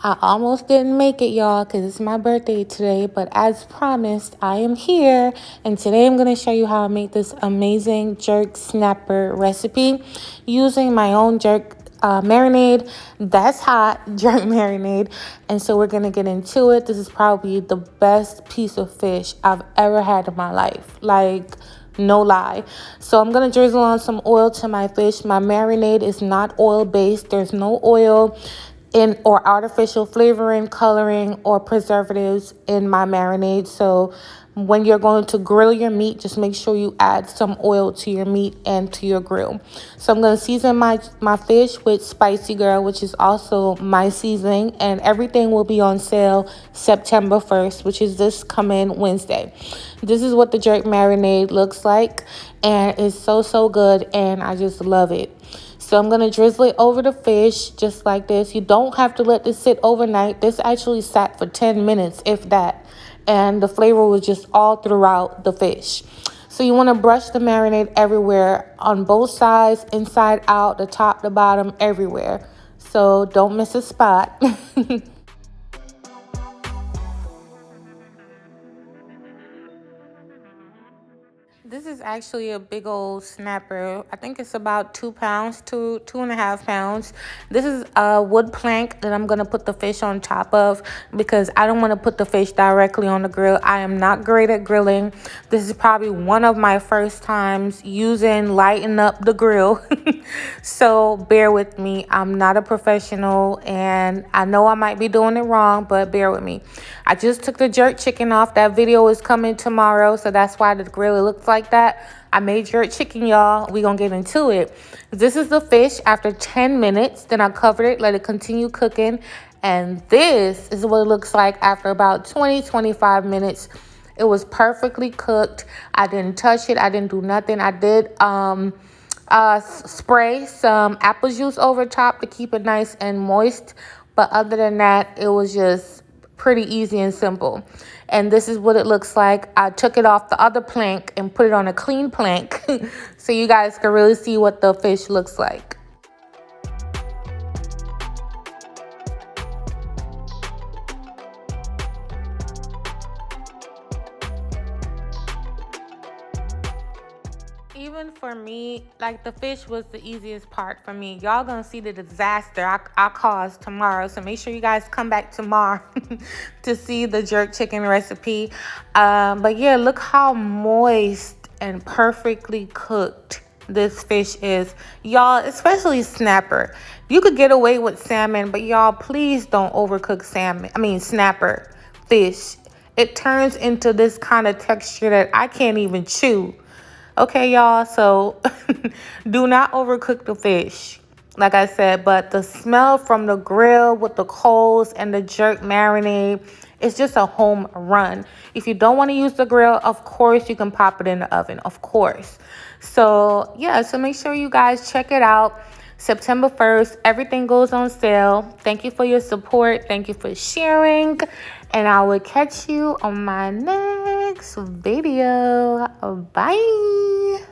I almost didn't make it, y'all, because it's my birthday today. But as promised, I am here. And today I'm going to show you how I make this amazing jerk snapper recipe using my own jerk marinade. That's hot, jerk marinade. And so we're going to get into it. This is probably the best piece of fish I've ever had in my life. Like, no lie. So I'm going to drizzle on some oil to my fish. My marinade is not oil based. There's no oil in or artificial flavoring, coloring, or preservatives in my marinade. So when you're going to grill your meat, just make sure you add some oil to your meat and to your grill. So I'm going to season my fish with Spicy Girl, which is also my seasoning, and everything will be on sale September 1st, which is this coming Wednesday. This is what the jerk marinade looks like, and it's so good, and I just love it. So I'm going to drizzle it over the fish just like this. You don't have to let this sit overnight. This actually sat for 10 minutes, if that. And the flavor was just all throughout the fish. So you want to brush the marinade everywhere, on both sides, inside out, the top, the bottom, everywhere. So don't miss a spot. This is actually a big old snapper. I think it's about 2 pounds, 2.5 pounds. This is a wood plank that I'm going to put the fish on top of because I don't want to put the fish directly on the grill. I am not great at grilling. This is probably one of my first times using lighting up the grill. So bear with me. I'm not a professional and I know I might be doing it wrong, but bear with me. I just took the jerk chicken off. That video is coming tomorrow, so that's why the grill looks like that. I made jerk chicken, y'all. We gonna get into it. This is the fish after 10 minutes. Then I covered it, let it continue cooking. And this is what it looks like after about 20-25 minutes. It was perfectly cooked. I didn't touch it. I didn't do nothing. I did spray some apple juice over top to keep it nice and moist. But other than that, it was just pretty easy and simple. And this is what it looks like. I took it off the other plank and put it on a clean plank so you guys can really see what the fish looks like. Even for me, like, the fish was the easiest part for me. Y'all gonna see the disaster I caused tomorrow. So make sure you guys come back tomorrow to see the jerk chicken recipe. But yeah, look how moist and perfectly cooked this fish is. Y'all, especially snapper. You could get away with salmon, but y'all, please don't overcook snapper fish. It turns into this kind of texture that I can't even chew. Okay, y'all, so do not overcook the fish, like I said, but the smell from the grill with the coals and the jerk marinade, it's just a home run. If you don't want to use the grill, of course, you can pop it in the oven, of course. So, yeah, so make sure you guys check it out. September 1st, everything goes on sale. Thank you for your support. Thank you for sharing. And I will catch you on my next video. Bye.